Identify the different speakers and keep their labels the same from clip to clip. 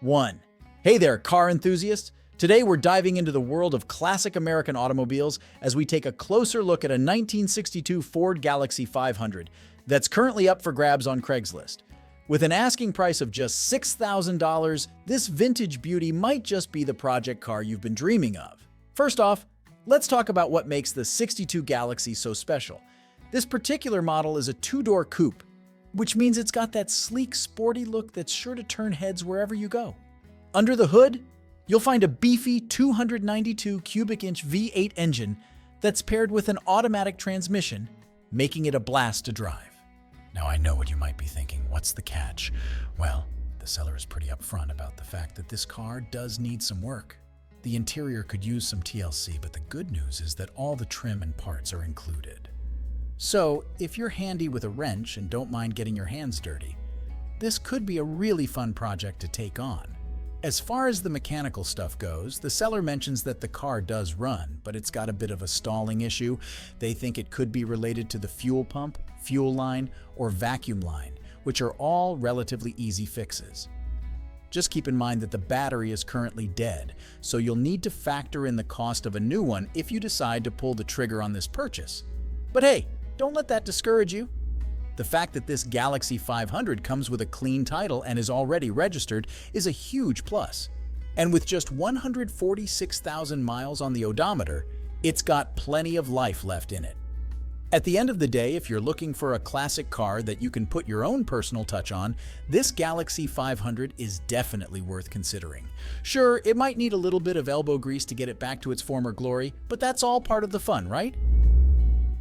Speaker 1: 1. Hey there, car enthusiasts! Today we're diving into the world of classic American automobiles as we take a closer look at a 1962 Ford Galaxie 500 that's currently up for grabs on Craigslist. With an asking price of just $6,000, this vintage beauty might just be the project car you've been dreaming of. First off, let's talk about what makes the 62 Galaxie so special. This particular model is a two-door coupe, which means it's got that sleek, sporty look that's sure to turn heads wherever you go. Under the hood, you'll find a beefy 292 cubic inch V8 engine that's paired with an automatic transmission, making it a blast to drive. Now I know what you might be thinking, what's the catch? Well, the seller is pretty upfront about the fact that this car does need some work. The interior could use some TLC, but the good news is that all the trim and parts are included. So, if you're handy with a wrench and don't mind getting your hands dirty, this could be a really fun project to take on. As far as the mechanical stuff goes, the seller mentions that the car does run, but it's got a bit of a stalling issue. They think it could be related to the fuel pump, fuel line, or vacuum line, which are all relatively easy fixes. Just keep in mind that the battery is currently dead, so you'll need to factor in the cost of a new one if you decide to pull the trigger on this purchase. But hey, don't let that discourage you. The fact that this Galaxie 500 comes with a clean title and is already registered is a huge plus. And with just 146,000 miles on the odometer, it's got plenty of life left in it. At the end of the day, if you're looking for a classic car that you can put your own personal touch on, this Galaxie 500 is definitely worth considering. Sure, it might need a little bit of elbow grease to get it back to its former glory, but that's all part of the fun, right?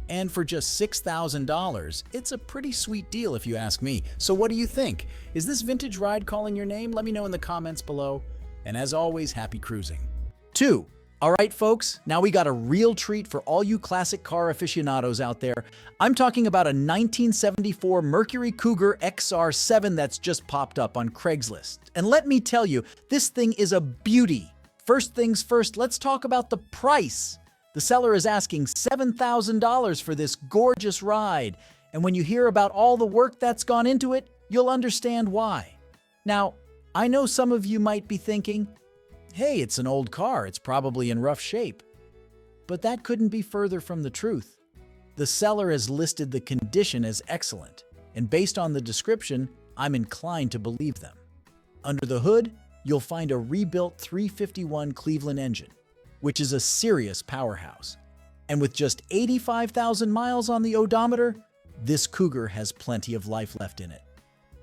Speaker 1: And for just $6,000, it's a pretty sweet deal if you ask me. So what do you think? Is this vintage ride calling your name? Let me know in the comments below. And as always, happy cruising. 2. Alright folks, now we got a real treat for all you classic car aficionados out there. I'm talking about a 1974 Mercury Cougar XR7 that's just popped up on Craigslist. And let me tell you, this thing is a beauty. First things first, let's talk about the price. The seller is asking $7,000 for this gorgeous ride, and when you hear about all the work that's gone into it, you'll understand why. Now, I know some of you might be thinking, hey, it's an old car, it's probably in rough shape. But that couldn't be further from the truth. The seller has listed the condition as excellent, and based on the description, I'm inclined to believe them. Under the hood, you'll find a rebuilt 351 Cleveland engine, which is a serious powerhouse. And with just 85,000 miles on the odometer, this Cougar has plenty of life left in it.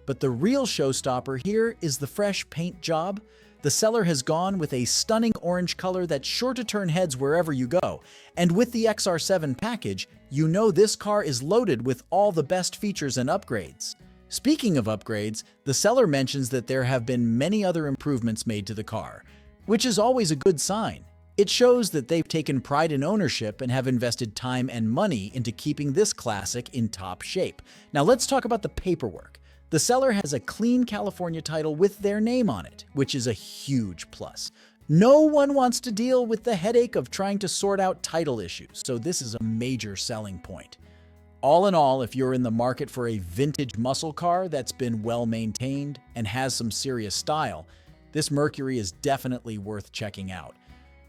Speaker 1: But the real showstopper here is the fresh paint job. The seller has gone with a stunning orange color that's sure to turn heads wherever you go. And with the XR7 package, you know this car is loaded with all the best features and upgrades. Speaking of upgrades, the seller mentions that there have been many other improvements made to the car, which is always a good sign. It shows that they've taken pride in ownership and have invested time and money into keeping this classic in top shape. Now let's talk about the paperwork. The seller has a clean California title with their name on it, which is a huge plus. No one wants to deal with the headache of trying to sort out title issues, so this is a major selling point. All in all, if you're in the market for a vintage muscle car that's been well maintained and has some serious style, this Mercury is definitely worth checking out.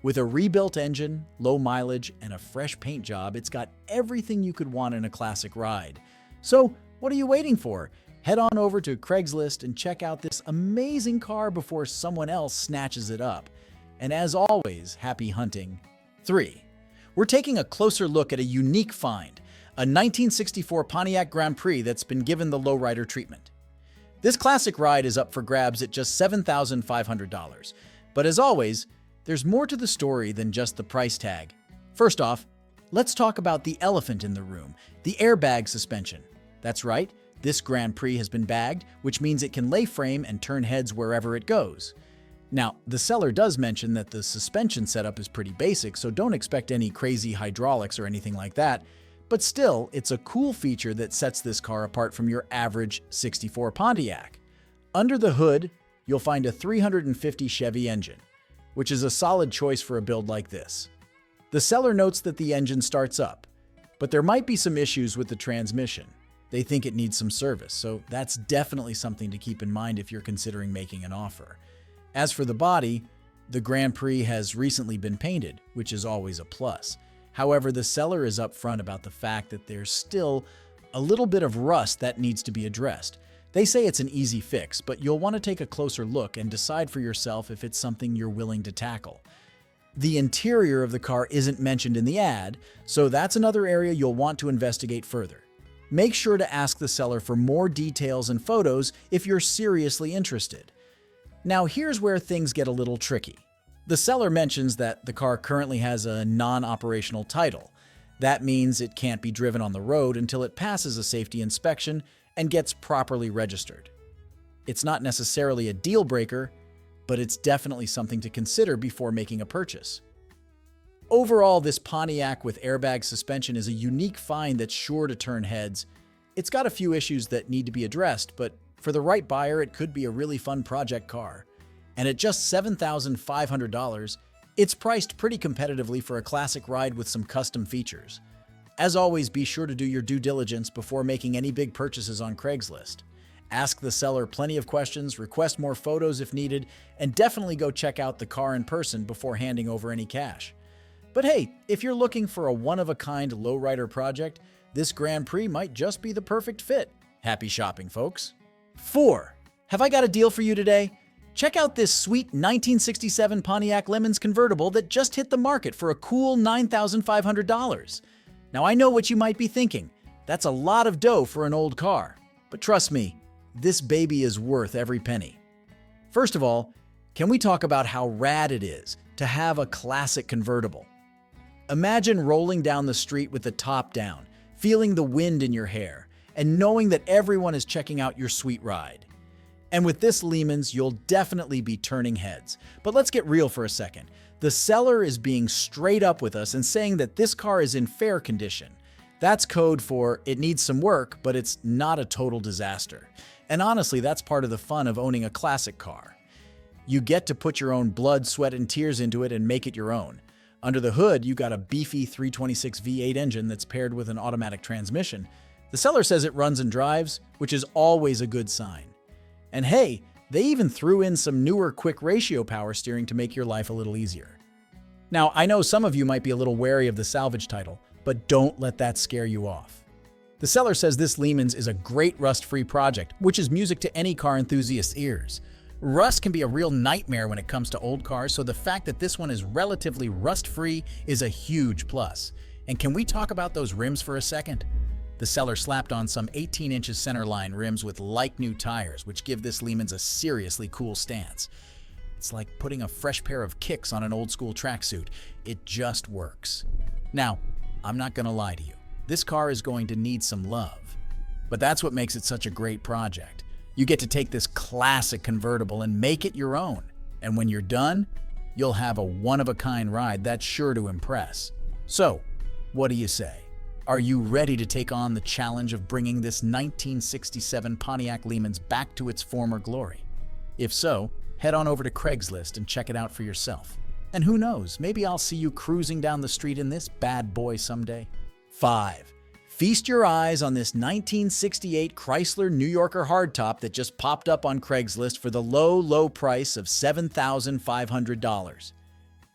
Speaker 1: With a rebuilt engine, low mileage, and a fresh paint job, it's got everything you could want in a classic ride. So, what are you waiting for? Head on over to Craigslist and check out this amazing car before someone else snatches it up. And as always, happy hunting. 3. We're taking a closer look at a unique find, a 1964 Pontiac Grand Prix that's been given the lowrider treatment. This classic ride is up for grabs at just $7,500. But as always, there's more to the story than just the price tag. First off, let's talk about the elephant in the room, the airbag suspension. That's right, this Grand Prix has been bagged, which means it can lay frame and turn heads wherever it goes. Now, the seller does mention that the suspension setup is pretty basic, so don't expect any crazy hydraulics or anything like that, but still, it's a cool feature that sets this car apart from your average 64 Pontiac. Under the hood, you'll find a 350 Chevy engine, which is a solid choice for a build like this. The seller notes that the engine starts up, but there might be some issues with the transmission. They think it needs some service, so that's definitely something to keep in mind if you're considering making an offer. As for the body, the Grand Prix has recently been painted, which is always a plus. However, the seller is upfront about the fact that there's still a little bit of rust that needs to be addressed. They say it's an easy fix, but you'll want to take a closer look and decide for yourself if it's something you're willing to tackle. The interior of the car isn't mentioned in the ad, so that's another area you'll want to investigate further. Make sure to ask the seller for more details and photos if you're seriously interested. Now here's where things get a little tricky. The seller mentions that the car currently has a non-operational title. That means it can't be driven on the road until it passes a safety inspection and gets properly registered. It's not necessarily a deal breaker, but it's definitely something to consider before making a purchase. Overall, this Pontiac with airbag suspension is a unique find that's sure to turn heads. It's got a few issues that need to be addressed, but for the right buyer, it could be a really fun project car. And at just $7,500, it's priced pretty competitively for a classic ride with some custom features. As always, be sure to do your due diligence before making any big purchases on Craigslist. Ask the seller plenty of questions, request more photos if needed, and definitely go check out the car in person before handing over any cash. But hey, if you're looking for a one-of-a-kind lowrider project, this Grand Prix might just be the perfect fit. Happy shopping, folks. 4. Have I got a deal for you today? Check out this sweet 1967 Pontiac Lemans convertible that just hit the market for a cool $9,500. Now I know what you might be thinking. That's a lot of dough for an old car. But trust me, this baby is worth every penny. First of all, can we talk about how rad it is to have a classic convertible? Imagine rolling down the street with the top down, feeling the wind in your hair, and knowing that everyone is checking out your sweet ride. And with this Lemans, you'll definitely be turning heads. But let's get real for a second. The seller is being straight up with us and saying that this car is in fair condition. That's code for it needs some work, but it's not a total disaster. And honestly, that's part of the fun of owning a classic car. You get to put your own blood, sweat, and tears into it and make it your own. Under the hood, you got a beefy 326 V8 engine that's paired with an automatic transmission. The seller says it runs and drives, which is always a good sign. And hey, they even threw in some newer quick ratio power steering to make your life a little easier. Now, I know some of you might be a little wary of the salvage title, but don't let that scare you off. The seller says this Lemans is a great rust-free project, which is music to any car enthusiast's ears. Rust can be a real nightmare when it comes to old cars, so the fact that this one is relatively rust-free is a huge plus. And can we talk about those rims for a second? The seller slapped on some 18 inches centerline rims with like-new tires, which give this Lemans a seriously cool stance. It's like putting a fresh pair of kicks on an old-school tracksuit. It just works. Now, I'm not gonna lie to you. This car is going to need some love. But that's what makes it such a great project. You get to take this classic convertible and make it your own. And when you're done, you'll have a one-of-a-kind ride that's sure to impress. So, what do you say? Are you ready to take on the challenge of bringing this 1967 Pontiac Lemans back to its former glory? If so, head on over to Craigslist and check it out for yourself. And who knows, maybe I'll see you cruising down the street in this bad boy someday. 5. Feast your eyes on this 1968 Chrysler New Yorker hardtop that just popped up on Craigslist for the low price of $7,500.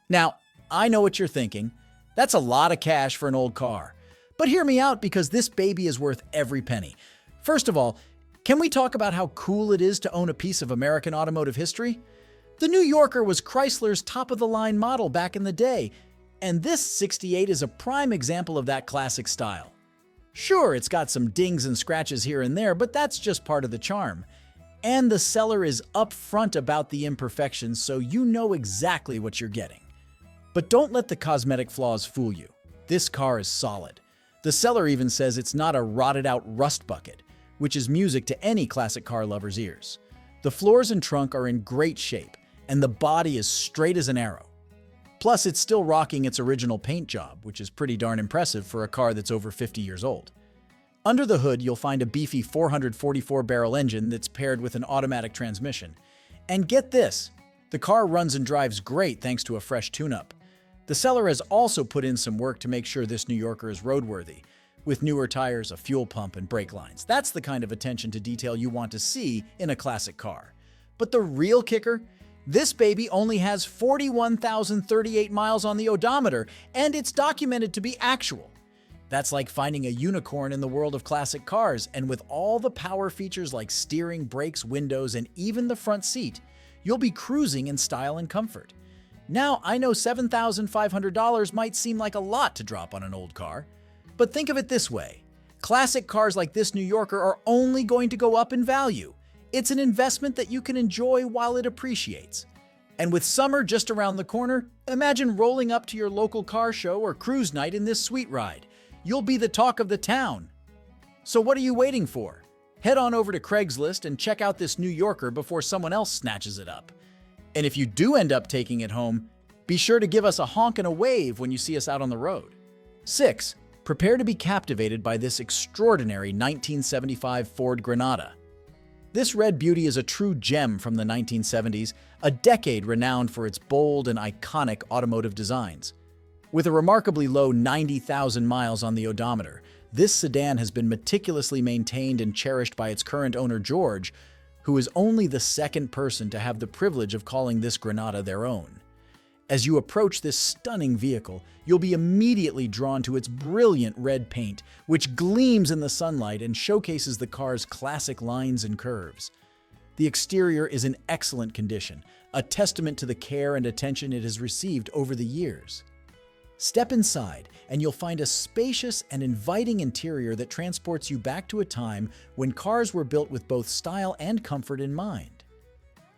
Speaker 1: Now, I know what you're thinking. That's a lot of cash for an old car. But hear me out, because this baby is worth every penny. First of all, can we talk about how cool it is to own a piece of American automotive history? The New Yorker was Chrysler's top-of-the-line model back in the day, and this 68 is a prime example of that classic style. Sure, it's got some dings and scratches here and there, but that's just part of the charm. And the seller is upfront about the imperfections, so you know exactly what you're getting. But don't let the cosmetic flaws fool you. This car is solid. The seller even says it's not a rotted-out rust bucket, which is music to any classic car lover's ears. The floors and trunk are in great shape, and the body is straight as an arrow. Plus, it's still rocking its original paint job, which is pretty darn impressive for a car that's over 50 years old. Under the hood, you'll find a beefy 444-barrel engine that's paired with an automatic transmission. And get this, the car runs and drives great thanks to a fresh tune-up. The seller has also put in some work to make sure this New Yorker is roadworthy, with newer tires, a fuel pump, and brake lines. That's the kind of attention to detail you want to see in a classic car. But the real kicker? This baby only has 41,038 miles on the odometer, and it's documented to be actual. That's like finding a unicorn in the world of classic cars, and with all the power features like steering, brakes, windows, and even the front seat, you'll be cruising in style and comfort. Now, I know $7,500 might seem like a lot to drop on an old car, but think of it this way. Classic cars like this New Yorker are only going to go up in value. It's an investment that you can enjoy while it appreciates. And with summer just around the corner, imagine rolling up to your local car show or cruise night in this sweet ride. You'll be the talk of the town. So what are you waiting for? Head on over to Craigslist and check out this New Yorker before someone else snatches it up. And if you do end up taking it home, be sure to give us a honk and a wave when you see us out on the road. 6. Prepare to be captivated by this extraordinary 1975 Ford Granada. This red beauty is a true gem from the 1970s, a decade renowned for its bold and iconic automotive designs. With a remarkably low 90,000 miles on the odometer, this sedan has been meticulously maintained and cherished by its current owner George, who is only the second person to have the privilege of calling this Granada their own. As you approach this stunning vehicle, you'll be immediately drawn to its brilliant red paint, which gleams in the sunlight and showcases the car's classic lines and curves. The exterior is in excellent condition, a testament to the care and attention it has received over the years. Step inside, and you'll find a spacious and inviting interior that transports you back to a time when cars were built with both style and comfort in mind.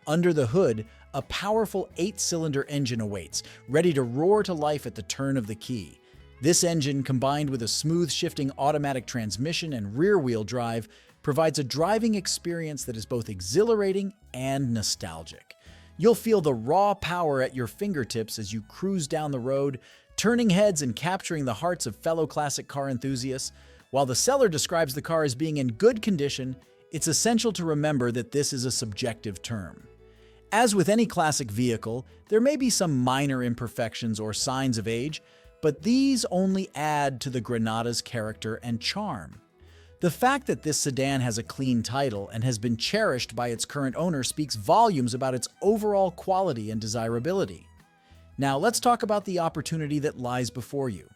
Speaker 1: Under the hood, a powerful 8-cylinder engine awaits, ready to roar to life at the turn of the key. This engine, combined with a smooth-shifting automatic transmission and rear-wheel drive, provides a driving experience that is both exhilarating and nostalgic. You'll feel the raw power at your fingertips as you cruise down the road, turning heads and capturing the hearts of fellow classic car enthusiasts. While the seller describes the car as being in good condition, it's essential to remember that this is a subjective term. As with any classic vehicle, there may be some minor imperfections or signs of age, but these only add to the Granada's character and charm. The fact that this sedan has a clean title and has been cherished by its current owner speaks volumes about its overall quality and desirability. Now let's talk about the opportunity that lies before you.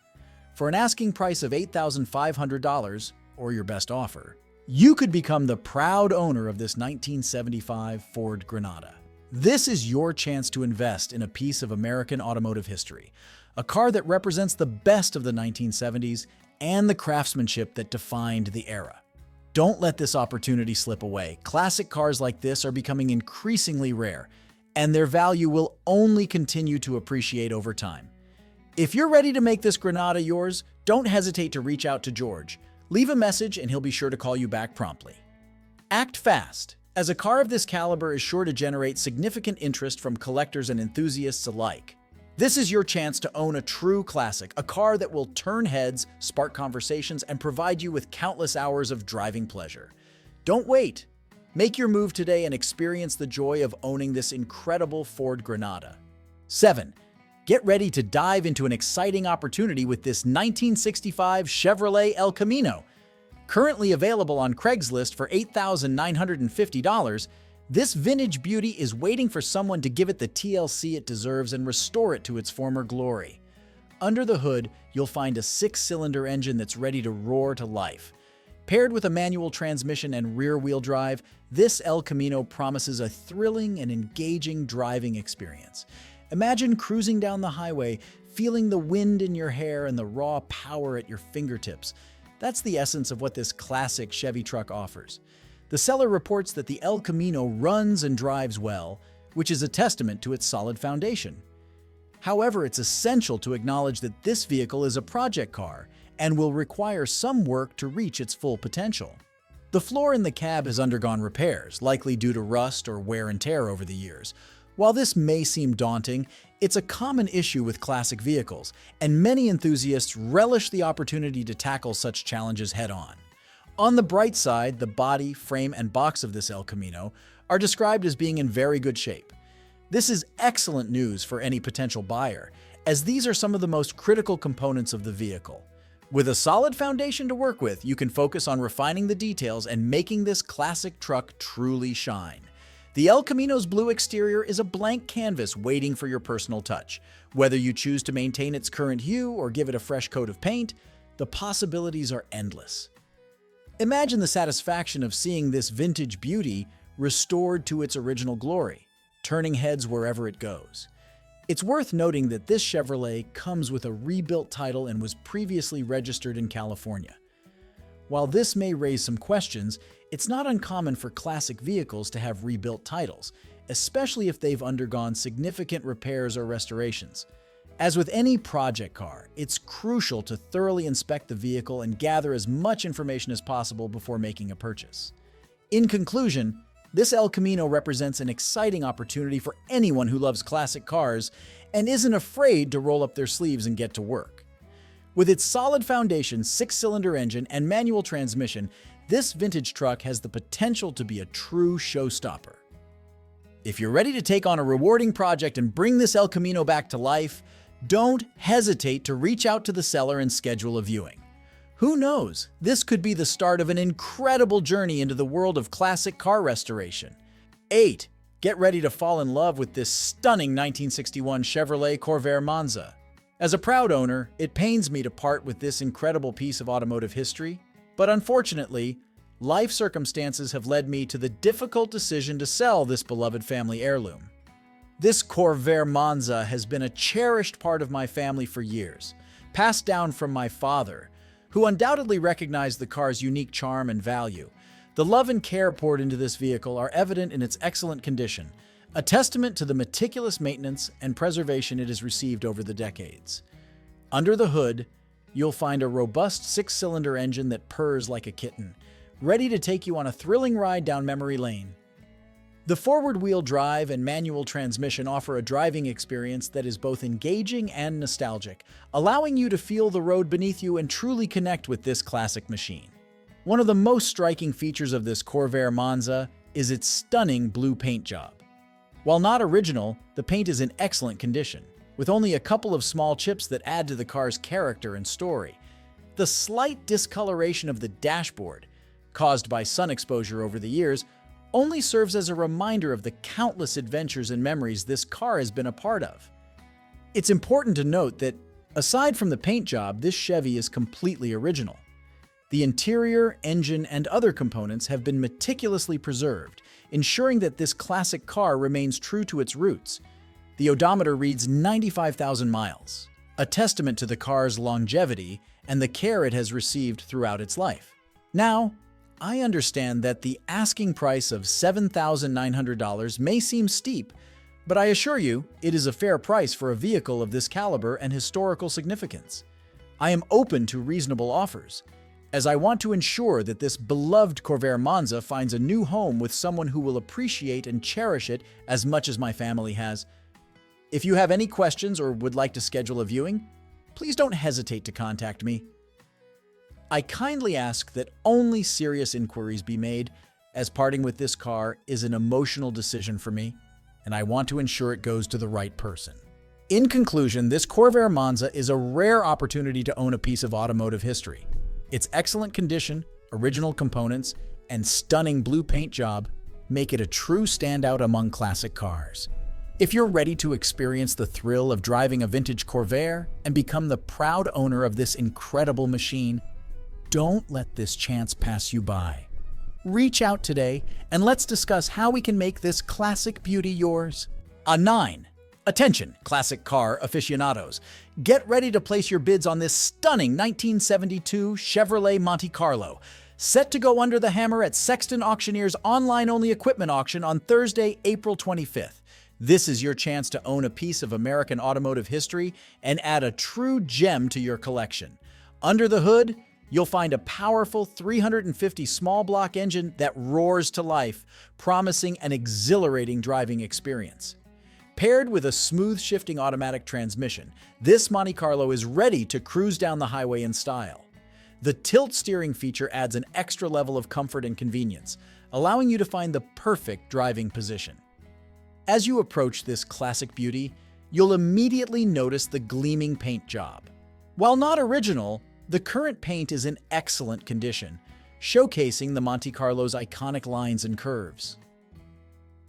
Speaker 1: For an asking price of $8,500, or your best offer, you could become the proud owner of this 1975 Ford Granada. This is your chance to invest in a piece of American automotive history, a car that represents the best of the 1970s and the craftsmanship that defined the era. Don't let this opportunity slip away. Classic cars like this are becoming increasingly rare, and their value will only continue to appreciate over time. If you're ready to make this Granada yours, don't hesitate to reach out to George. Leave a message and he'll be sure to call you back promptly. Act fast, as a car of this caliber is sure to generate significant interest from collectors and enthusiasts alike. This is your chance to own a true classic, a car that will turn heads, spark conversations, and provide you with countless hours of driving pleasure. Don't wait. Make your move today and experience the joy of owning this incredible Ford Granada. 7. Get ready to dive into an exciting opportunity with this 1965 Chevrolet El Camino. Currently available on Craigslist for $8,950, this vintage beauty is waiting for someone to give it the TLC it deserves and restore it to its former glory. Under the hood, you'll find a 6-cylinder engine that's ready to roar to life. Paired with a manual transmission and rear-wheel drive, this El Camino promises a thrilling and engaging driving experience. Imagine cruising down the highway, feeling the wind in your hair and the raw power at your fingertips. That's the essence of what this classic Chevy truck offers. The seller reports that the El Camino runs and drives well, which is a testament to its solid foundation. However, it's essential to acknowledge that this vehicle is a project car and will require some work to reach its full potential. The floor in the cab has undergone repairs, likely due to rust or wear and tear over the years. While this may seem daunting, it's a common issue with classic vehicles, and many enthusiasts relish the opportunity to tackle such challenges head-on. On the bright side, the body, frame, and box of this El Camino are described as being in very good shape. This is excellent news for any potential buyer, as these are some of the most critical components of the vehicle. With a solid foundation to work with, you can focus on refining the details and making this classic truck truly shine. The El Camino's blue exterior is a blank canvas waiting for your personal touch. Whether you choose to maintain its current hue or give it a fresh coat of paint, the possibilities are endless. Imagine the satisfaction of seeing this vintage beauty restored to its original glory, turning heads wherever it goes. It's worth noting that this Chevrolet comes with a rebuilt title and was previously registered in California. While this may raise some questions, it's not uncommon for classic vehicles to have rebuilt titles, especially if they've undergone significant repairs or restorations. As with any project car, it's crucial to thoroughly inspect the vehicle and gather as much information as possible before making a purchase. In conclusion, this El Camino represents an exciting opportunity for anyone who loves classic cars and isn't afraid to roll up their sleeves and get to work. With its solid foundation, 6-cylinder engine, and manual transmission, this vintage truck has the potential to be a true showstopper. If you're ready to take on a rewarding project and bring this El Camino back to life, don't hesitate to reach out to the seller and schedule a viewing. Who knows, this could be the start of an incredible journey into the world of classic car restoration. 8. Get ready to fall in love with this stunning 1961 Chevrolet Corvair Monza. As a proud owner, it pains me to part with this incredible piece of automotive history, but unfortunately, life circumstances have led me to the difficult decision to sell this beloved family heirloom. This Corvair Monza has been a cherished part of my family for years, passed down from my father, who undoubtedly recognized the car's unique charm and value. The love and care poured into this vehicle are evident in its excellent condition, a testament to the meticulous maintenance and preservation it has received over the decades. Under the hood, you'll find a robust 6-cylinder engine that purrs like a kitten, ready to take you on a thrilling ride down memory lane. The forward-wheel drive and manual transmission offer a driving experience that is both engaging and nostalgic, allowing you to feel the road beneath you and truly connect with this classic machine. One of the most striking features of this Corvair Monza is its stunning blue paint job. While not original, the paint is in excellent condition, with only a couple of small chips that add to the car's character and story. The slight discoloration of the dashboard, caused by sun exposure over the years, only serves as a reminder of the countless adventures and memories this car has been a part of. It's important to note that, aside from the paint job, this Chevy is completely original. The interior, engine, and other components have been meticulously preserved, ensuring that this classic car remains true to its roots. The odometer reads 95,000 miles, a testament to the car's longevity and the care it has received throughout its life. Now, I understand that the asking price of $7,900 may seem steep, but I assure you it is a fair price for a vehicle of this caliber and historical significance. I am open to reasonable offers, as I want to ensure that this beloved Corvair Monza finds a new home with someone who will appreciate and cherish it as much as my family has. If you have any questions or would like to schedule a viewing, please don't hesitate to contact me. I kindly ask that only serious inquiries be made, as parting with this car is an emotional decision for me, and I want to ensure it goes to the right person. In conclusion, this Corvair Monza is a rare opportunity to own a piece of automotive history. Its excellent condition, original components, and stunning blue paint job make it a true standout among classic cars. If you're ready to experience the thrill of driving a vintage Corvair and become the proud owner of this incredible machine, don't let this chance pass you by. Reach out today and let's discuss how we can make this classic beauty yours. 9. Attention, classic car aficionados. Get ready to place your bids on this stunning 1972 Chevrolet Monte Carlo, set to go under the hammer at Sexton Auctioneer's online-only equipment auction on Thursday, April 25th. This is your chance to own a piece of American automotive history and add a true gem to your collection. Under the hood, you'll find a powerful 350 small block engine that roars to life, promising an exhilarating driving experience. Paired with a smooth shifting automatic transmission, this Monte Carlo is ready to cruise down the highway in style. The tilt steering feature adds an extra level of comfort and convenience, allowing you to find the perfect driving position. As you approach this classic beauty, you'll immediately notice the gleaming paint job. While not original, the current paint is in excellent condition, showcasing the Monte Carlo's iconic lines and curves.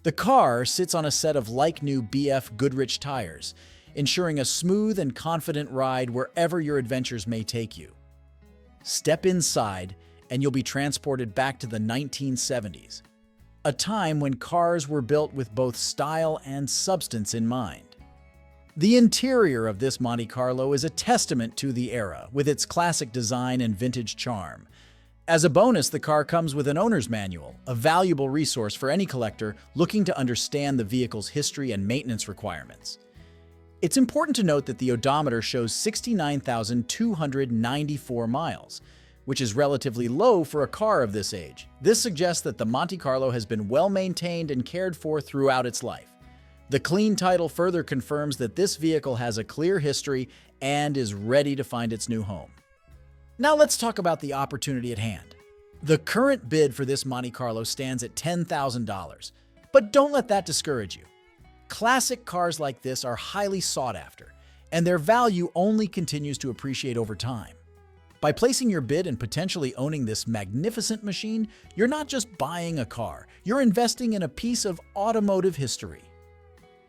Speaker 1: The car sits on a set of like-new BF Goodrich tires, ensuring a smooth and confident ride wherever your adventures may take you. Step inside, and you'll be transported back to the 1970s, a time when cars were built with both style and substance in mind. The interior of this Monte Carlo is a testament to the era, with its classic design and vintage charm. As a bonus, the car comes with an owner's manual, a valuable resource for any collector looking to understand the vehicle's history and maintenance requirements. It's important to note that the odometer shows 69,294 miles, which is relatively low for a car of this age. This suggests that the Monte Carlo has been well maintained and cared for throughout its life. The clean title further confirms that this vehicle has a clear history and is ready to find its new home. Now let's talk about the opportunity at hand. The current bid for this Monte Carlo stands at $10,000, but don't let that discourage you. Classic cars like this are highly sought after, and their value only continues to appreciate over time. By placing your bid and potentially owning this magnificent machine, you're not just buying a car, you're investing in a piece of automotive history.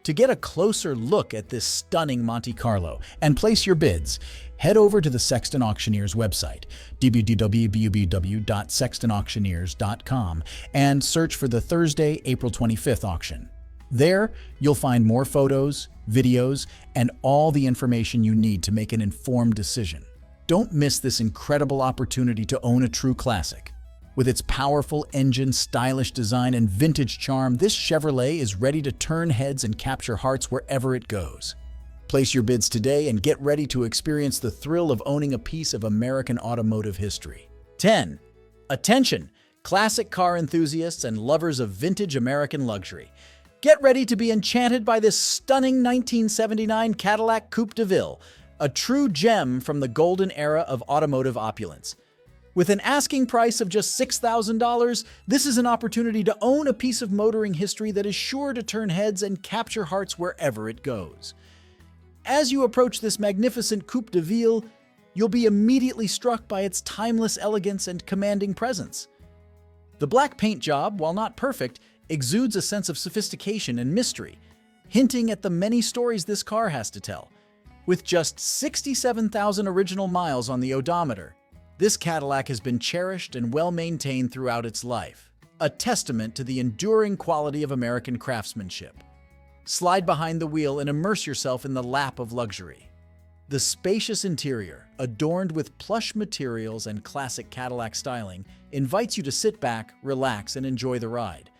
Speaker 1: To get a closer look at this stunning Monte Carlo and place your bids, head over to the Sexton Auctioneers website, www.sextonauctioneers.com, and search for the Thursday, April 25th auction. There, you'll find more photos, videos, and all the information you need to make an informed decision. Don't miss this incredible opportunity to own a true classic. With its powerful engine, stylish design, and vintage charm, this Chevrolet is ready to turn heads and capture hearts wherever it goes. Place your bids today and get ready to experience the thrill of owning a piece of American automotive history. 10. Attention, classic car enthusiasts and lovers of vintage American luxury. Get ready to be enchanted by this stunning 1979 Cadillac Coupe Deville, a true gem from the golden era of automotive opulence. With an asking price of just $6,000, this is an opportunity to own a piece of motoring history that is sure to turn heads and capture hearts wherever it goes. As you approach this magnificent Coupe de Ville, you'll be immediately struck by its timeless elegance and commanding presence. The black paint job, while not perfect, exudes a sense of sophistication and mystery, hinting at the many stories this car has to tell. With just 67,000 original miles on the odometer, this Cadillac has been cherished and well-maintained throughout its life, a testament to the enduring quality of American craftsmanship. Slide behind the wheel and immerse yourself in the lap of luxury. The spacious interior, adorned with plush materials and classic Cadillac styling, invites you to sit back, relax, and enjoy the ride.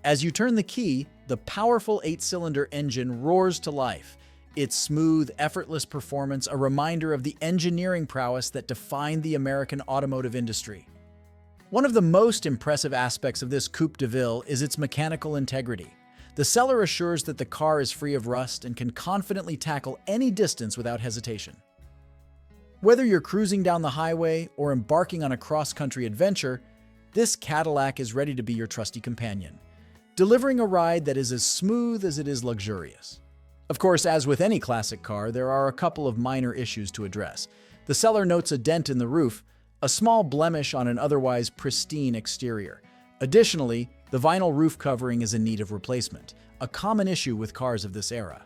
Speaker 1: As you turn the key, the powerful 8-cylinder engine roars to life, its smooth, effortless performance a reminder of the engineering prowess that defined the American automotive industry. One of the most impressive aspects of this Coupe de Ville is its mechanical integrity. The seller assures that the car is free of rust and can confidently tackle any distance without hesitation. Whether you're cruising down the highway or embarking on a cross-country adventure, this Cadillac is ready to be your trusty companion, delivering a ride that is as smooth as it is luxurious. Of course, as with any classic car, there are a couple of minor issues to address. The seller notes a dent in the roof, a small blemish on an otherwise pristine exterior. Additionally, the vinyl roof covering is in need of replacement, a common issue with cars of this era.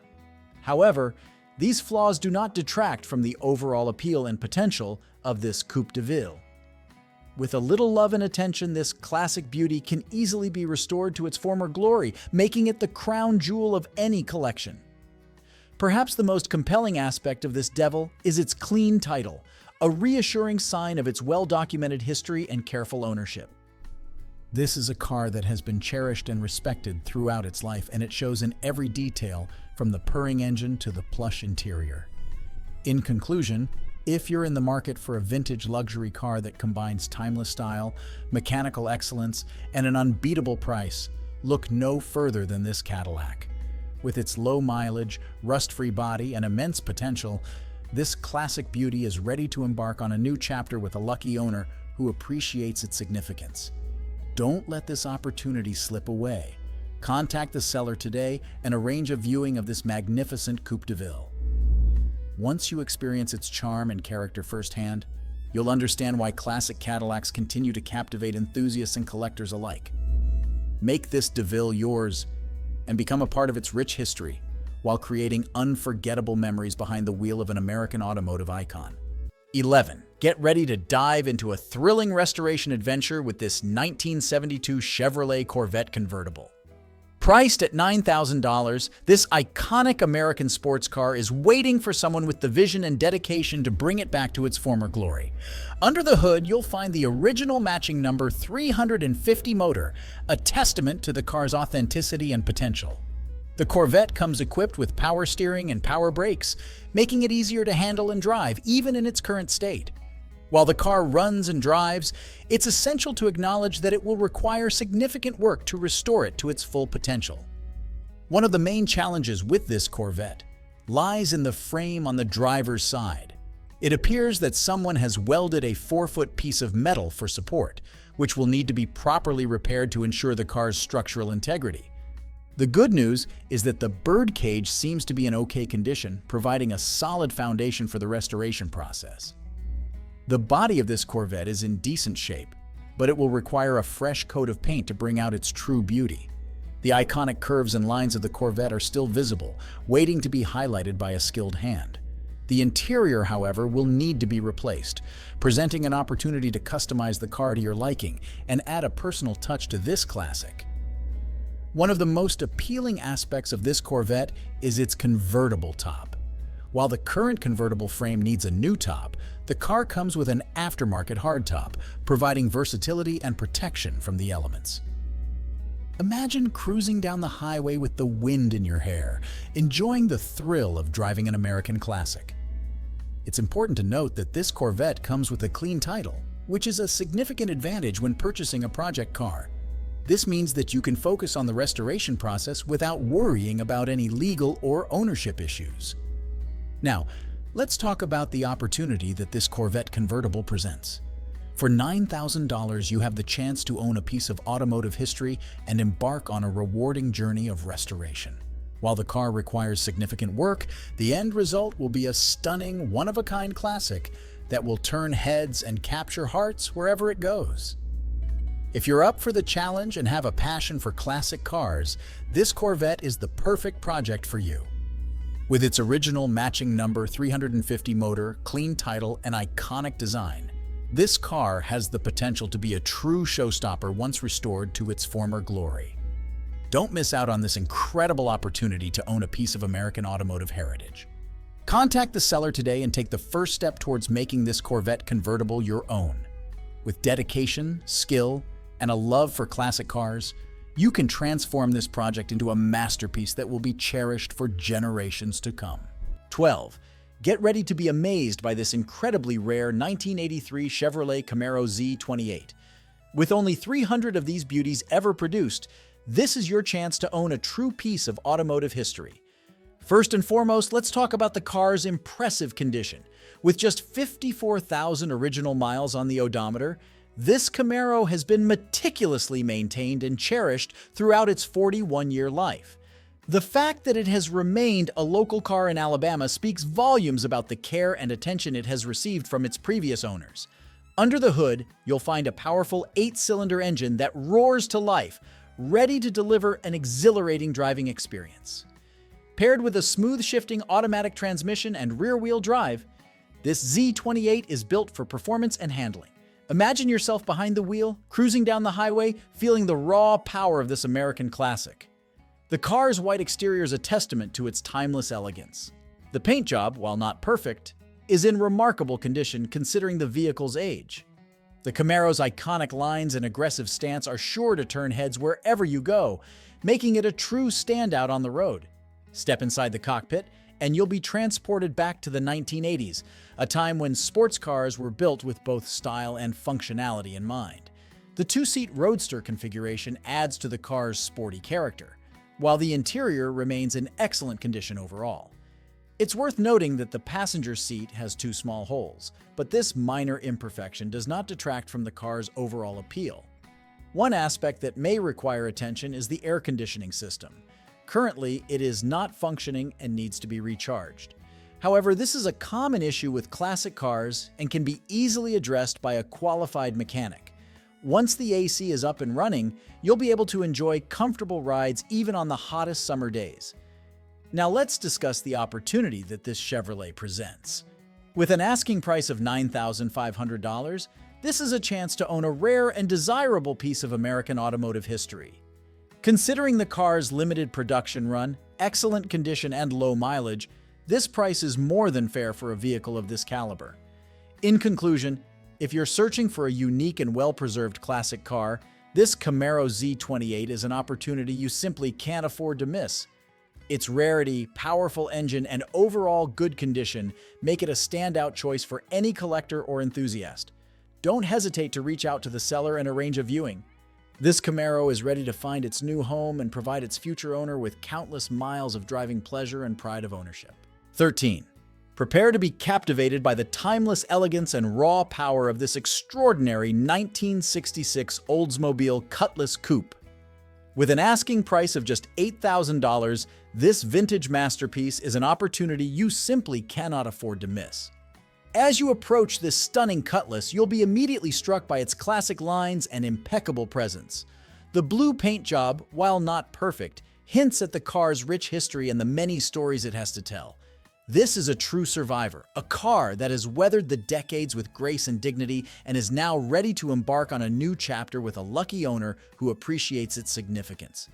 Speaker 1: However, these flaws do not detract from the overall appeal and potential of this Coupe de Ville. With a little love and attention, this classic beauty can easily be restored to its former glory, making it the crown jewel of any collection. Perhaps the most compelling aspect of this Deville is its clean title, a reassuring sign of its well-documented history and careful ownership. This is a car that has been cherished and respected throughout its life, and it shows in every detail, from the purring engine to the plush interior. In conclusion, if you're in the market for a vintage luxury car that combines timeless style, mechanical excellence, and an unbeatable price, look no further than this Cadillac. With its low mileage, rust-free body, and immense potential, this classic beauty is ready to embark on a new chapter with a lucky owner who appreciates its significance. Don't let this opportunity slip away. Contact the seller today and arrange a viewing of this magnificent Coupe de Ville. Once you experience its charm and character firsthand, you'll understand why classic Cadillacs continue to captivate enthusiasts and collectors alike. Make this DeVille yours, and become a part of its rich history, while creating unforgettable memories behind the wheel of an American automotive icon. 11. Get ready to dive into a thrilling restoration adventure with this 1972 Chevrolet Corvette convertible. Priced at $9,000, this iconic American sports car is waiting for someone with the vision and dedication to bring it back to its former glory. Under the hood, you'll find the original matching number 350 motor, a testament to the car's authenticity and potential. The Corvette comes equipped with power steering and power brakes, making it easier to handle and drive, even in its current state. While the car runs and drives, it's essential to acknowledge that it will require significant work to restore it to its full potential. One of the main challenges with this Corvette lies in the frame on the driver's side. It appears that someone has welded a 4-foot piece of metal for support, which will need to be properly repaired to ensure the car's structural integrity. The good news is that the birdcage seems to be in okay condition, providing a solid foundation for the restoration process. The body of this Corvette is in decent shape, but it will require a fresh coat of paint to bring out its true beauty. The iconic curves and lines of the Corvette are still visible, waiting to be highlighted by a skilled hand. The interior, however, will need to be replaced, presenting an opportunity to customize the car to your liking and add a personal touch to this classic. One of the most appealing aspects of this Corvette is its convertible top. While the current convertible frame needs a new top, the car comes with an aftermarket hardtop, providing versatility and protection from the elements. Imagine cruising down the highway with the wind in your hair, enjoying the thrill of driving an American classic. It's important to note that this Corvette comes with a clean title, which is a significant advantage when purchasing a project car. This means that you can focus on the restoration process without worrying about any legal or ownership issues. Now, let's talk about the opportunity that this Corvette convertible presents. For $9,000, you have the chance to own a piece of automotive history and embark on a rewarding journey of restoration. While the car requires significant work, the end result will be a stunning, one-of-a-kind classic that will turn heads and capture hearts wherever it goes. If you're up for the challenge and have a passion for classic cars, this Corvette is the perfect project for you. With its original matching number 350 motor, clean title, and iconic design, this car has the potential to be a true showstopper once restored to its former glory. Don't miss out on this incredible opportunity to own a piece of American automotive heritage. Contact the seller today and take the first step towards making this Corvette convertible your own. With dedication, skill, and a love for classic cars, you can transform this project into a masterpiece that will be cherished for generations to come. 12. Get ready to be amazed by this incredibly rare 1983 Chevrolet Camaro Z28. With only 300 of these beauties ever produced, this is your chance to own a true piece of automotive history. First and foremost, let's talk about the car's impressive condition. With just 54,000 original miles on the odometer, this Camaro has been meticulously maintained and cherished throughout its 41-year life. The fact that it has remained a local car in Alabama speaks volumes about the care and attention it has received from its previous owners. Under the hood, you'll find a powerful 8-cylinder engine that roars to life, ready to deliver an exhilarating driving experience. Paired with a smooth-shifting automatic transmission and rear-wheel drive, this Z28 is built for performance and handling. Imagine yourself behind the wheel, cruising down the highway, feeling the raw power of this American classic. The car's white exterior is a testament to its timeless elegance. The paint job, while not perfect, is in remarkable condition considering the vehicle's age. The Camaro's iconic lines and aggressive stance are sure to turn heads wherever you go, making it a true standout on the road. Step inside the cockpit, and you'll be transported back to the 1980s, a time when sports cars were built with both style and functionality in mind. The two-seat roadster configuration adds to the car's sporty character, while the interior remains in excellent condition overall. It's worth noting that the passenger seat has 2 small holes, but this minor imperfection does not detract from the car's overall appeal. One aspect that may require attention is the air conditioning system. Currently, it is not functioning and needs to be recharged. However, this is a common issue with classic cars and can be easily addressed by a qualified mechanic. Once the AC is up and running, you'll be able to enjoy comfortable rides even on the hottest summer days. Now let's discuss the opportunity that this Chevrolet presents. With an asking price of $9,500, this is a chance to own a rare and desirable piece of American automotive history. Considering the car's limited production run, excellent condition, and low mileage, this price is more than fair for a vehicle of this caliber. In conclusion, if you're searching for a unique and well-preserved classic car, this Camaro Z28 is an opportunity you simply can't afford to miss. Its rarity, powerful engine, and overall good condition make it a standout choice for any collector or enthusiast. Don't hesitate to reach out to the seller and arrange a viewing. This Camaro is ready to find its new home and provide its future owner with countless miles of driving pleasure and pride of ownership. 13. Prepare to be captivated by the timeless elegance and raw power of this extraordinary 1966 Oldsmobile Cutlass Coupe. With an asking price of just $8,000, this vintage masterpiece is an opportunity you simply cannot afford to miss. As you approach this stunning Cutlass, you'll be immediately struck by its classic lines and impeccable presence. The blue paint job, while not perfect, hints at the car's rich history and the many stories it has to tell. This is a true survivor, a car that has weathered the decades with grace and dignity and is now ready to embark on a new chapter with a lucky owner who appreciates its significance.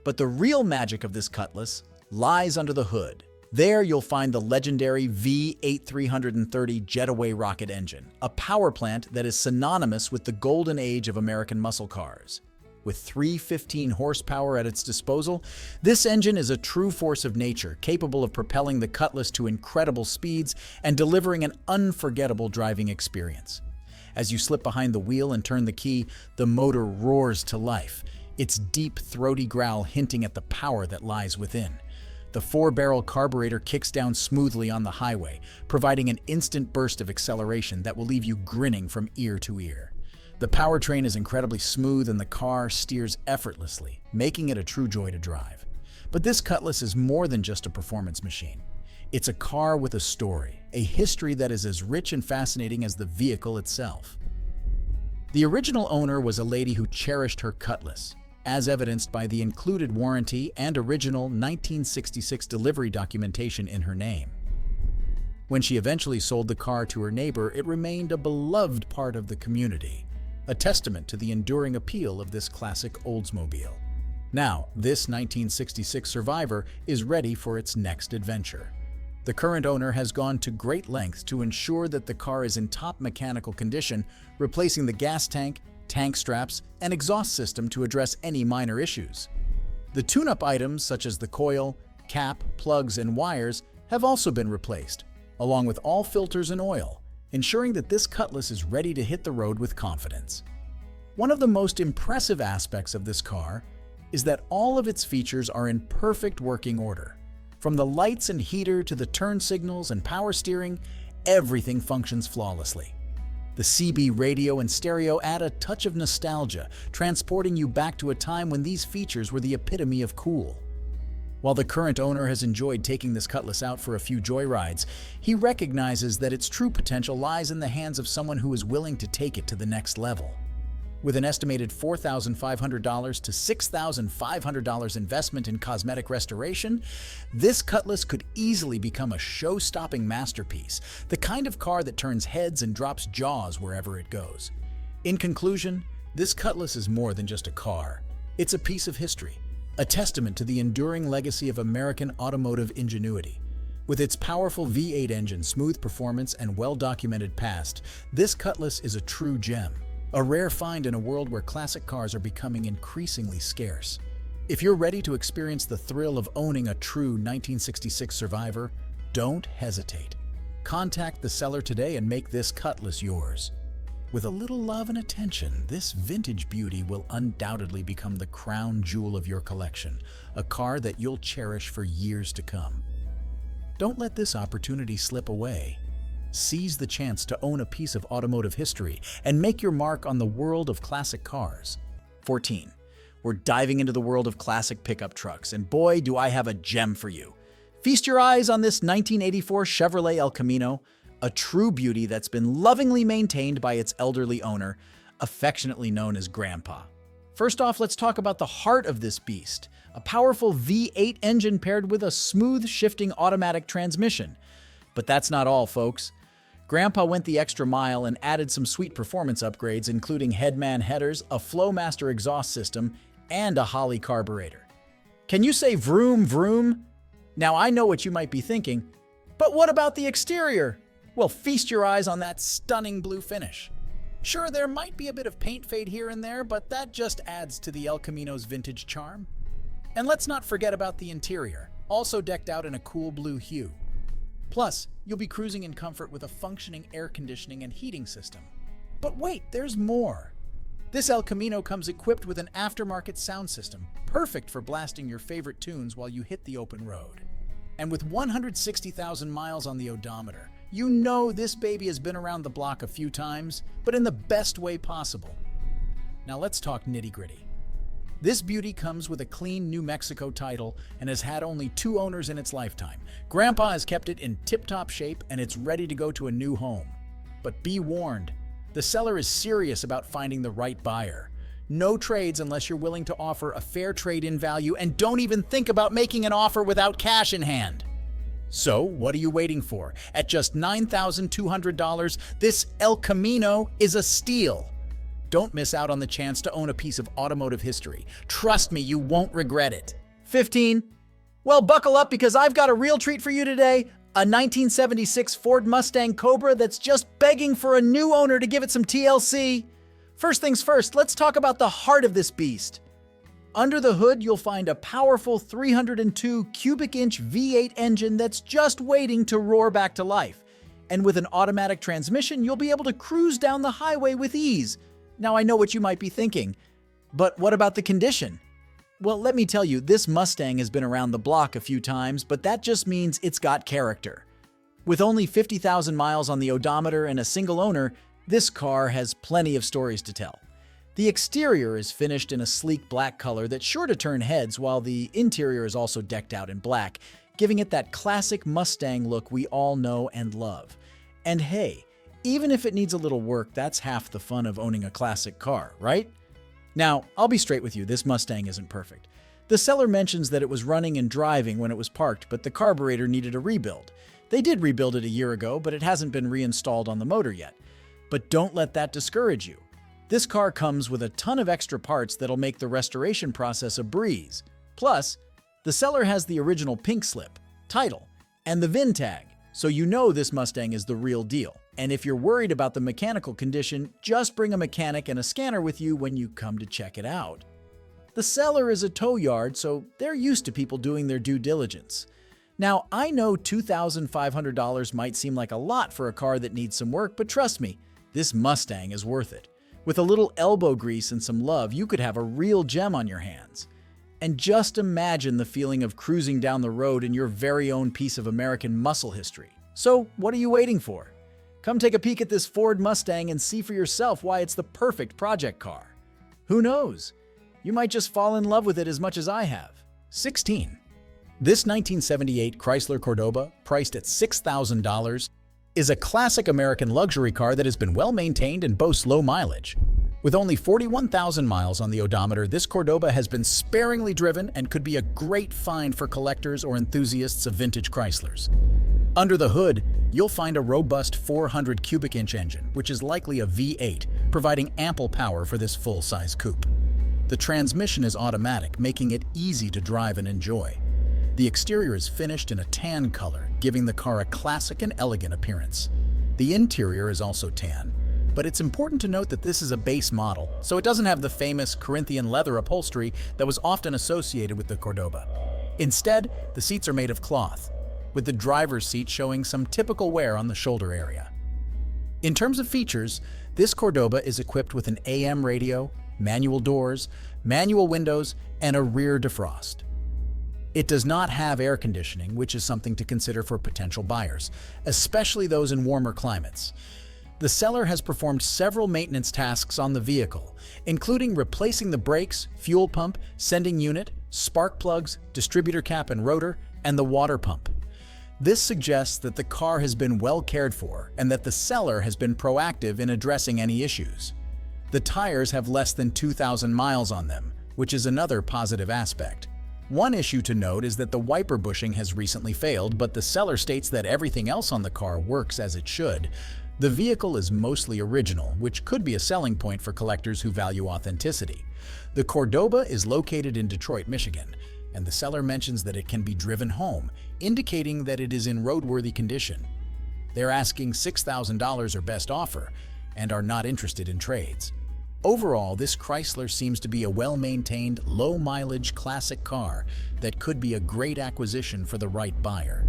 Speaker 1: But the real magic of this Cutlass lies under the hood. There you'll find the legendary V8-330 Jetaway rocket engine, a power plant that is synonymous with the golden age of American muscle cars. With 315 horsepower at its disposal, this engine is a true force of nature, capable of propelling the Cutlass to incredible speeds and delivering an unforgettable driving experience. As you slip behind the wheel and turn the key, the motor roars to life, its deep, throaty growl hinting at the power that lies within. The 4-barrel carburetor kicks down smoothly on the highway, providing an instant burst of acceleration that will leave you grinning from ear to ear. The powertrain is incredibly smooth and the car steers effortlessly, making it a true joy to drive. But this Cutlass is more than just a performance machine. It's a car with a story, a history that is as rich and fascinating as the vehicle itself. The original owner was a lady who cherished her Cutlass, as evidenced by the included warranty and original 1966 delivery documentation in her name. When she eventually sold the car to her neighbor, it remained a beloved part of the community, a testament to the enduring appeal of this classic Oldsmobile. Now, this 1966 survivor is ready for its next adventure. The current owner has gone to great lengths to ensure that the car is in top mechanical condition, replacing the gas tank, tank straps, and exhaust system to address any minor issues. The tune-up items such as the coil, cap, plugs, and wires have also been replaced, along with all filters and oil, ensuring that this Cutlass is ready to hit the road with confidence. One of the most impressive aspects of this car is that all of its features are in perfect working order. From the lights and heater to the turn signals and power steering, everything functions flawlessly. The CB radio and stereo add a touch of nostalgia, transporting you back to a time when these features were the epitome of cool. While the current owner has enjoyed taking this Cutlass out for a few joyrides, he recognizes that its true potential lies in the hands of someone who is willing to take it to the next level. With an estimated $4,500 to $6,500 investment in cosmetic restoration, this Cutlass could easily become a show-stopping masterpiece, the kind of car that turns heads and drops jaws wherever it goes. In conclusion, this Cutlass is more than just a car. It's a piece of history, a testament to the enduring legacy of American automotive ingenuity. With its powerful V8 engine, smooth performance, and well-documented past, this Cutlass is a true gem. A rare find in a world where classic cars are becoming increasingly scarce. If you're ready to experience the thrill of owning a true 1966 survivor, don't hesitate. Contact the seller today and make this Cutlass yours. With a little love and attention, this vintage beauty will undoubtedly become the crown jewel of your collection, a car that you'll cherish for years to come. Don't let this opportunity slip away. Seize the chance to own a piece of automotive history and make your mark on the world of classic cars. 14. We're diving into the world of classic pickup trucks, and boy, do I have a gem for you. Feast your eyes on this 1984 Chevrolet El Camino, a true beauty that's been lovingly maintained by its elderly owner, affectionately known as Grandpa. First off, let's talk about the heart of this beast, a powerful V8 engine paired with a smooth shifting automatic transmission. But that's not all, folks. Grandpa went the extra mile and added some sweet performance upgrades, including Headman headers, a Flowmaster exhaust system, and a Holley carburetor. Can you say vroom vroom? Now I know what you might be thinking, but what about the exterior? Well, feast your eyes on that stunning blue finish. Sure, there might be a bit of paint fade here and there, but that just adds to the El Camino's vintage charm. And let's not forget about the interior, also decked out in a cool blue hue. Plus, you'll be cruising in comfort with a functioning air conditioning and heating system. But wait, there's more. This El Camino comes equipped with an aftermarket sound system, perfect for blasting your favorite tunes while you hit the open road. And with 160,000 miles on the odometer, you know this baby has been around the block a few times, but in the best way possible. Now let's talk nitty-gritty. This beauty comes with a clean New Mexico title and has had only 2 owners in its lifetime. Grandpa has kept it in tip-top shape and it's ready to go to a new home. But be warned, the seller is serious about finding the right buyer. No trades unless you're willing to offer a fair trade-in value, and don't even think about making an offer without cash in hand. So, what are you waiting for? At just $9,200, this El Camino is a steal. Don't miss out on the chance to own a piece of automotive history. Trust me, you won't regret it. 15. Well, buckle up because I've got a real treat for you today. A 1976 Ford Mustang Cobra that's just begging for a new owner to give it some TLC. First things first, let's talk about the heart of this beast. Under the hood, you'll find a powerful 302 cubic inch V8 engine that's just waiting to roar back to life. And with an automatic transmission, you'll be able to cruise down the highway with ease. Now, I know what you might be thinking, but what about the condition? Well, let me tell you, this Mustang has been around the block a few times, but that just means it's got character. With only 50,000 miles on the odometer and a single owner, this car has plenty of stories to tell. The exterior is finished in a sleek black color that's sure to turn heads, while the interior is also decked out in black, giving it that classic Mustang look we all know and love. And hey, even if it needs a little work, that's half the fun of owning a classic car, right? Now, I'll be straight with you, this Mustang isn't perfect. The seller mentions that it was running and driving when it was parked, but the carburetor needed a rebuild. They did rebuild it a year ago, but it hasn't been reinstalled on the motor yet. But don't let that discourage you. This car comes with a ton of extra parts that'll make the restoration process a breeze. Plus, the seller has the original pink slip, title, and the VIN tag, so you know this Mustang is the real deal. And if you're worried about the mechanical condition, just bring a mechanic and a scanner with you when you come to check it out. The seller is a tow yard, so they're used to people doing their due diligence. Now, I know $2,500 might seem like a lot for a car that needs some work, but trust me, this Mustang is worth it. With a little elbow grease and some love, you could have a real gem on your hands. And just imagine the feeling of cruising down the road in your very own piece of American muscle history. So, what are you waiting for? Come take a peek at this Ford Mustang and see for yourself why it's the perfect project car. Who knows? You might just fall in love with it as much as I have. 16. This 1978 Chrysler Cordoba, priced at $6,000, is a classic American luxury car that has been well maintained and boasts low mileage. With only 41,000 miles on the odometer, this Cordoba has been sparingly driven and could be a great find for collectors or enthusiasts of vintage Chryslers. Under the hood, you'll find a robust 400 cubic inch engine, which is likely a V8, providing ample power for this full-size coupe. The transmission is automatic, making it easy to drive and enjoy. The exterior is finished in a tan color, giving the car a classic and elegant appearance. The interior is also tan, but it's important to note that this is a base model, so it doesn't have the famous Corinthian leather upholstery that was often associated with the Cordoba. Instead, the seats are made of cloth, with the driver's seat showing some typical wear on the shoulder area. In terms of features, this Cordoba is equipped with an AM radio, manual doors, manual windows, and a rear defrost. It does not have air conditioning, which is something to consider for potential buyers, especially those in warmer climates. The seller has performed several maintenance tasks on the vehicle, including replacing the brakes, fuel pump, sending unit, spark plugs, distributor cap and rotor, and the water pump. This suggests that the car has been well cared for and that the seller has been proactive in addressing any issues. The tires have less than 2,000 miles on them, which is another positive aspect. One issue to note is that the wiper bushing has recently failed, but the seller states that everything else on the car works as it should. The vehicle is mostly original, which could be a selling point for collectors who value authenticity. The Cordoba is located in Detroit, Michigan, and the seller mentions that it can be driven home, indicating that it is in roadworthy condition. They're asking $6,000 or best offer and are not interested in trades. Overall, this Chrysler seems to be a well-maintained, low-mileage classic car that could be a great acquisition for the right buyer.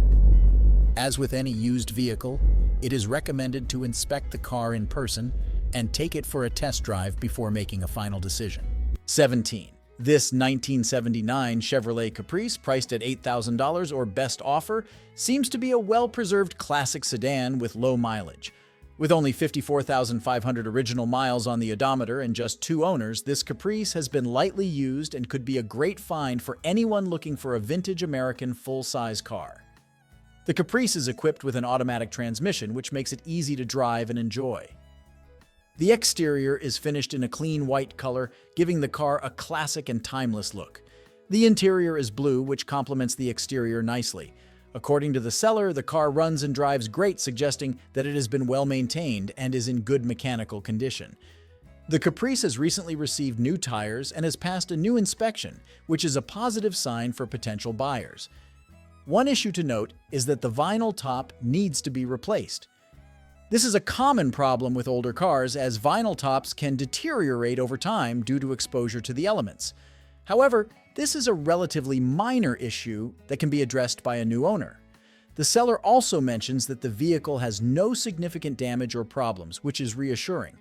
Speaker 1: As with any used vehicle, it is recommended to inspect the car in person and take it for a test drive before making a final decision. 17. This 1979 Chevrolet Caprice, priced at $8,000 or best offer, seems to be a well-preserved classic sedan with low mileage. With only 54,500 original miles on the odometer and just 2 owners, this Caprice has been lightly used and could be a great find for anyone looking for a vintage American full-size car. The Caprice is equipped with an automatic transmission, which makes it easy to drive and enjoy. The exterior is finished in a clean white color, giving the car a classic and timeless look. The interior is blue, which complements the exterior nicely. According to the seller, the car runs and drives great, suggesting that it has been well maintained and is in good mechanical condition. The Caprice has recently received new tires and has passed a new inspection, which is a positive sign for potential buyers. One issue to note is that the vinyl top needs to be replaced. This is a common problem with older cars, as vinyl tops can deteriorate over time due to exposure to the elements. However, this is a relatively minor issue that can be addressed by a new owner. The seller also mentions that the vehicle has no significant damage or problems, which is reassuring.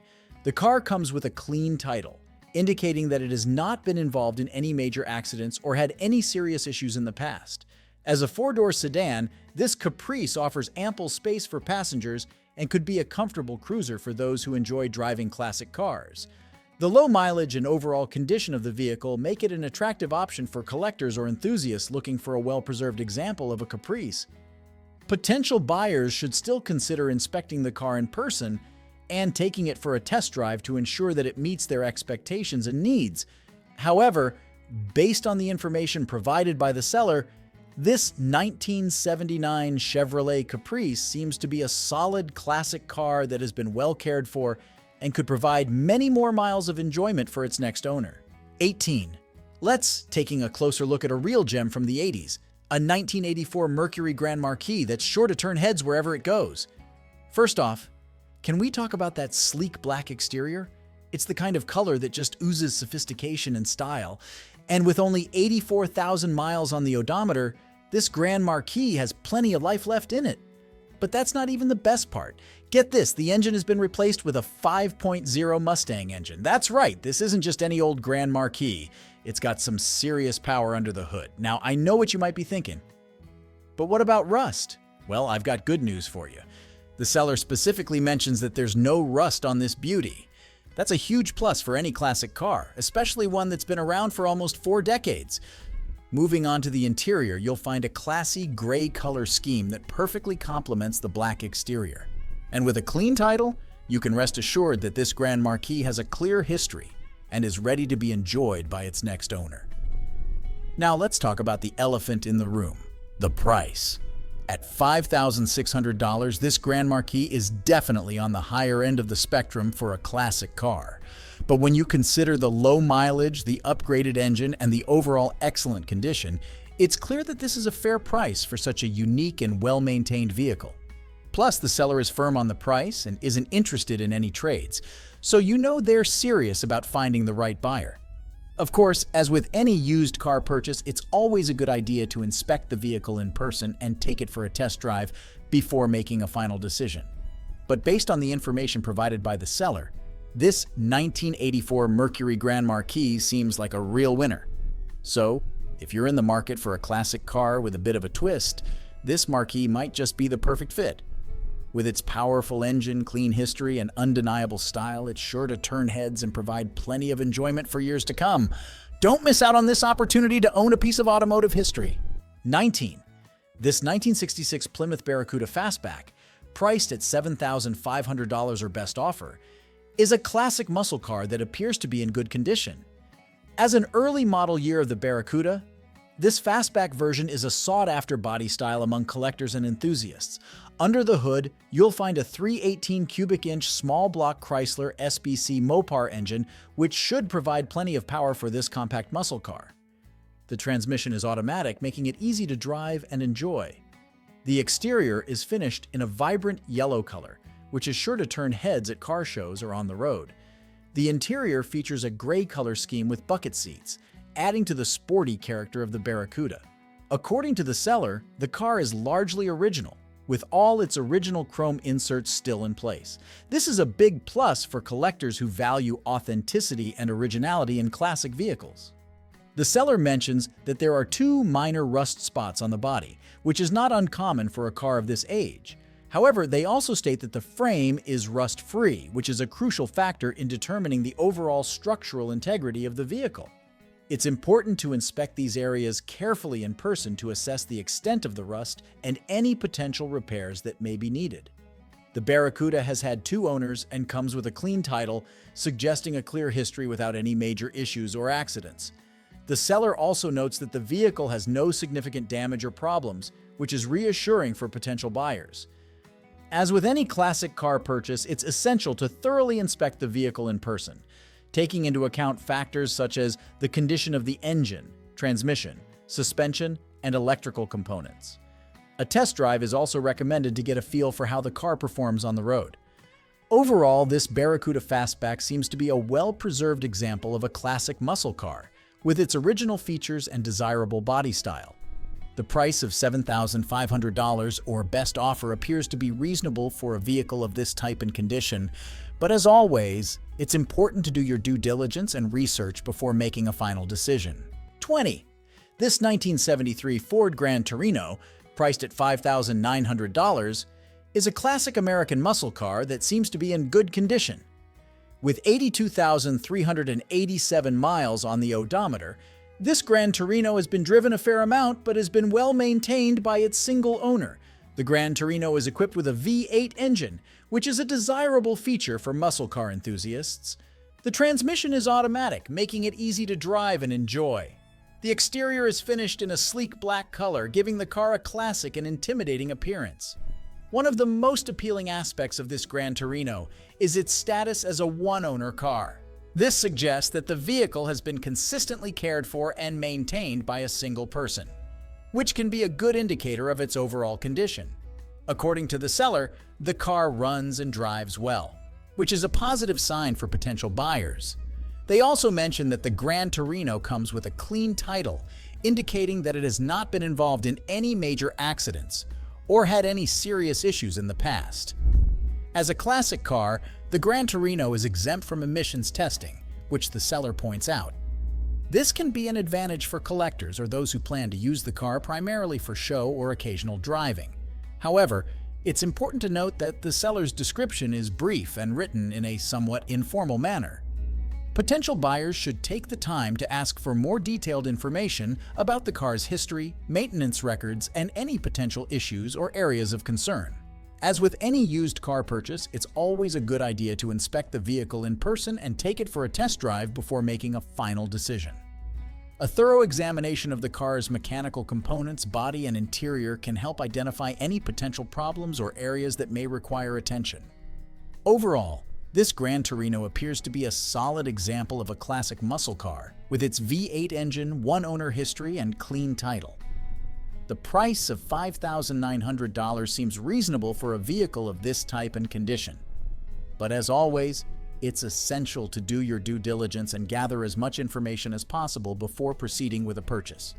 Speaker 1: The car comes with a clean title, indicating that it has not been involved in any major accidents or had any serious issues in the past. As a 4-door sedan, this Caprice offers ample space for passengers and could be a comfortable cruiser for those who enjoy driving classic cars. The low mileage and overall condition of the vehicle make it an attractive option for collectors or enthusiasts looking for a well-preserved example of a Caprice. Potential buyers should still consider inspecting the car in person and taking it for a test drive to ensure that it meets their expectations and needs. However, based on the information provided by the seller, this 1979 Chevrolet Caprice seems to be a solid classic car that has been well cared for and could provide many more miles of enjoyment for its next owner. 18. Let's taking a closer look at a real gem from the 80s, a 1984 Mercury Grand Marquis that's sure to turn heads wherever it goes. First off, can we talk about that sleek black exterior? It's the kind of color that just oozes sophistication and style. And with only 84,000 miles on the odometer, this Grand Marquis has plenty of life left in it. But that's not even the best part. Get this, the engine has been replaced with a 5.0 Mustang engine. That's right, this isn't just any old Grand Marquis. It's got some serious power under the hood. Now, I know what you might be thinking. But what about rust? Well, I've got good news for you. The seller specifically mentions that there's no rust on this beauty. That's a huge plus for any classic car, especially one that's been around for almost 4 decades. Moving on to the interior, you'll find a classy gray color scheme that perfectly complements the black exterior. And with a clean title, you can rest assured that this Grand Marquis has a clear history and is ready to be enjoyed by its next owner. Now let's talk about the elephant in the room, the price. At $5,600, this Grand Marquis is definitely on the higher end of the spectrum for a classic car. But when you consider the low mileage, the upgraded engine, and the overall excellent condition, it's clear that this is a fair price for such a unique and well-maintained vehicle. Plus, the seller is firm on the price and isn't interested in any trades, so you know they're serious about finding the right buyer. Of course, as with any used car purchase, it's always a good idea to inspect the vehicle in person and take it for a test drive before making a final decision. But based on the information provided by the seller, this 1984 Mercury Grand Marquis seems like a real winner. So, if you're in the market for a classic car with a bit of a twist, this Marquis might just be the perfect fit. With its powerful engine, clean history, and undeniable style, it's sure to turn heads and provide plenty of enjoyment for years to come. Don't miss out on this opportunity to own a piece of automotive history. 19. This 1966 Plymouth Barracuda Fastback, priced at $7,500 or best offer, is a classic muscle car that appears to be in good condition. As an early model year of the Barracuda, this fastback version is a sought-after body style among collectors and enthusiasts. Under the hood, you'll find a 318 cubic inch small block Chrysler SBC Mopar engine, which should provide plenty of power for this compact muscle car. The transmission is automatic, making it easy to drive and enjoy. The exterior is finished in a vibrant yellow color, which is sure to turn heads at car shows or on the road. The interior features a gray color scheme with bucket seats, adding to the sporty character of the Barracuda. According to the seller, the car is largely original, with all its original chrome inserts still in place. This is a big plus for collectors who value authenticity and originality in classic vehicles. The seller mentions that there are 2 minor rust spots on the body, which is not uncommon for a car of this age. However, they also state that the frame is rust-free, which is a crucial factor in determining the overall structural integrity of the vehicle. It's important to inspect these areas carefully in person to assess the extent of the rust and any potential repairs that may be needed. The Barracuda has had 2 owners and comes with a clean title, suggesting a clear history without any major issues or accidents. The seller also notes that the vehicle has no significant damage or problems, which is reassuring for potential buyers. As with any classic car purchase, it's essential to thoroughly inspect the vehicle in person, taking into account factors such as the condition of the engine, transmission, suspension, and electrical components. A test drive is also recommended to get a feel for how the car performs on the road. Overall, this Barracuda Fastback seems to be a well-preserved example of a classic muscle car, with its original features and desirable body style. The price of $7,500 or best offer appears to be reasonable for a vehicle of this type and condition, but as always, it's important to do your due diligence and research before making a final decision. 20. This 1973 Ford Gran Torino, priced at $5,900, is a classic American muscle car that seems to be in good condition. With 82,387 miles on the odometer, this Gran Torino has been driven a fair amount but has been well maintained by its single owner. The Gran Torino is equipped with a V8 engine, which is a desirable feature for muscle car enthusiasts. The transmission is automatic, making it easy to drive and enjoy. The exterior is finished in a sleek black color, giving the car a classic and intimidating appearance. One of the most appealing aspects of this Gran Torino is its status as a one-owner car. This suggests that the vehicle has been consistently cared for and maintained by a single person, which can be a good indicator of its overall condition. According to the seller, the car runs and drives well, which is a positive sign for potential buyers. They also mention that the Gran Torino comes with a clean title, indicating that it has not been involved in any major accidents or had any serious issues in the past. As a classic car, the Gran Torino is exempt from emissions testing, which the seller points out. This can be an advantage for collectors or those who plan to use the car primarily for show or occasional driving. However, it's important to note that the seller's description is brief and written in a somewhat informal manner. Potential buyers should take the time to ask for more detailed information about the car's history, maintenance records, and any potential issues or areas of concern. As with any used car purchase, it's always a good idea to inspect the vehicle in person and take it for a test drive before making a final decision. A thorough examination of the car's mechanical components, body, and interior can help identify any potential problems or areas that may require attention. Overall, this Gran Torino appears to be a solid example of a classic muscle car, with its V8 engine, one-owner history, and clean title. The price of $5,900 seems reasonable for a vehicle of this type and condition. But as always, it's essential to do your due diligence and gather as much information as possible before proceeding with a purchase.